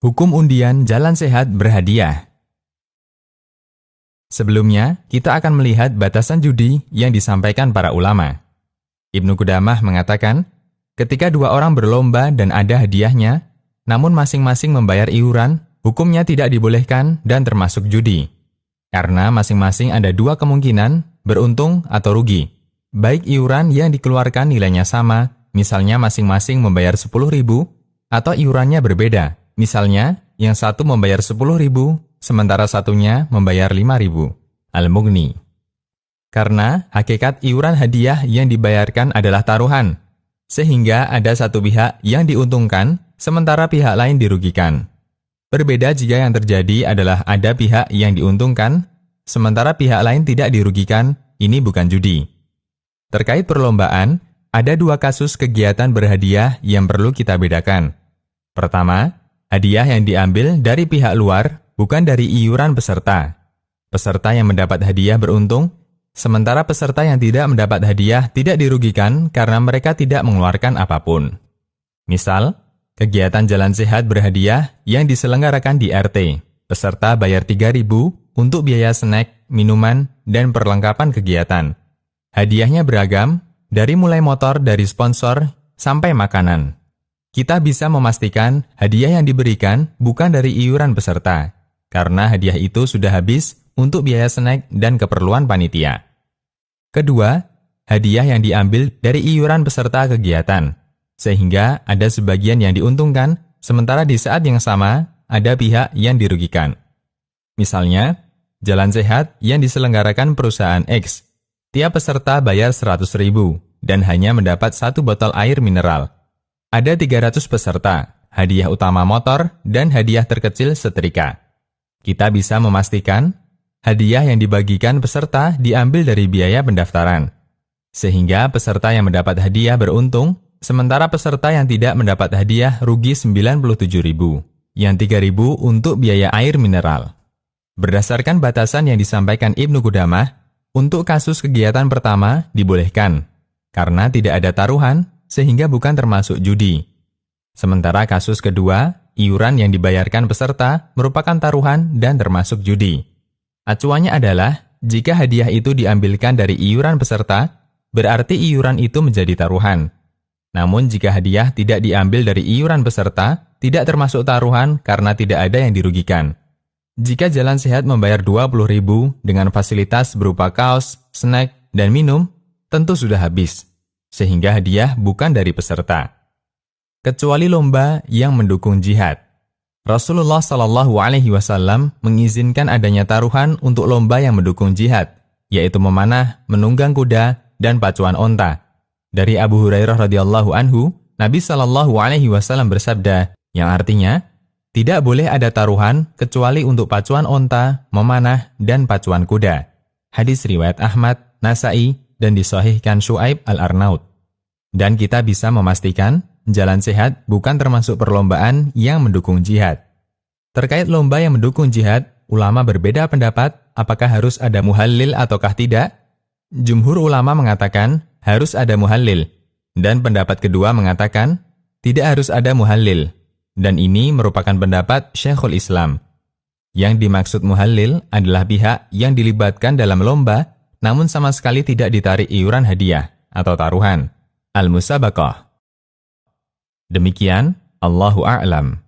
Hukum undian jalan sehat berhadiah. Sebelumnya, kita akan melihat batasan judi yang disampaikan para ulama. Ibnu Qudamah mengatakan, ketika dua orang berlomba dan ada hadiahnya, namun masing-masing membayar iuran, hukumnya tidak dibolehkan dan termasuk judi. Karena masing-masing ada dua kemungkinan, beruntung atau rugi. Baik iuran yang dikeluarkan nilainya sama, misalnya masing-masing membayar 10.000, atau iurannya berbeda. Misalnya, yang satu membayar 10.000, sementara satunya membayar 5.000. Al-Mughni. Karena hakikat iuran hadiah yang dibayarkan adalah taruhan, sehingga ada satu pihak yang diuntungkan, sementara pihak lain dirugikan. Berbeda jika yang terjadi adalah ada pihak yang diuntungkan, sementara pihak lain tidak dirugikan, ini bukan judi. Terkait perlombaan, ada dua kasus kegiatan berhadiah yang perlu kita bedakan. Pertama, hadiah yang diambil dari pihak luar, bukan dari iuran peserta. Peserta yang mendapat hadiah beruntung, sementara peserta yang tidak mendapat hadiah tidak dirugikan karena mereka tidak mengeluarkan apapun. Misal, kegiatan jalan sehat berhadiah yang diselenggarakan di RT. Peserta bayar 3.000 untuk biaya snack, minuman, dan perlengkapan kegiatan. Hadiahnya beragam, dari mulai motor dari sponsor sampai makanan. Kita bisa memastikan hadiah yang diberikan bukan dari iuran peserta, karena hadiah itu sudah habis untuk biaya snack dan keperluan panitia. Kedua, hadiah yang diambil dari iuran peserta kegiatan, sehingga ada sebagian yang diuntungkan, sementara di saat yang sama ada pihak yang dirugikan. Misalnya, jalan sehat yang diselenggarakan perusahaan X. Tiap peserta bayar 100.000 dan hanya mendapat 1 botol air mineral. Ada 300 peserta, hadiah utama motor, dan hadiah terkecil setrika. Kita bisa memastikan hadiah yang dibagikan peserta diambil dari biaya pendaftaran, sehingga peserta yang mendapat hadiah beruntung, sementara peserta yang tidak mendapat hadiah rugi 97.000, yang 3.000 untuk biaya air mineral. Berdasarkan batasan yang disampaikan Ibnu Qudamah, untuk kasus kegiatan pertama dibolehkan, karena tidak ada taruhan, sehingga bukan termasuk judi. Sementara kasus kedua, iuran yang dibayarkan peserta merupakan taruhan dan termasuk judi. Acuannya adalah, jika hadiah itu diambilkan dari iuran peserta, berarti iuran itu menjadi taruhan. Namun jika hadiah tidak diambil dari iuran peserta, tidak termasuk taruhan karena tidak ada yang dirugikan. Jika jalan sehat membayar 20.000 dengan fasilitas berupa kaos, snack, dan minum, tentu sudah habis, sehingga hadiah bukan dari peserta. Kecuali lomba yang mendukung jihad. Rasulullah SAW mengizinkan adanya taruhan untuk lomba yang mendukung jihad, yaitu memanah, menunggang kuda, dan pacuan onta. Dari Abu Hurairah radhiyallahu anhu, Nabi SAW bersabda, yang artinya, tidak boleh ada taruhan kecuali untuk pacuan onta, memanah, dan pacuan kuda. Hadis riwayat Ahmad, Nasai, dan disahihkan Syuaib al-Arnaud. Dan kita bisa memastikan, jalan sehat bukan termasuk perlombaan yang mendukung jihad. Terkait lomba yang mendukung jihad, ulama berbeda pendapat apakah harus ada muhallil ataukah tidak. Jumhur ulama mengatakan harus ada muhallil, dan pendapat kedua mengatakan tidak harus ada muhallil. Dan ini merupakan pendapat Syekhul Islam. Yang dimaksud muhallil adalah pihak yang dilibatkan dalam lomba, namun sama sekali tidak ditarik iuran hadiah atau taruhan. Al-Musabaqah. Demikian, Allahu a'lam.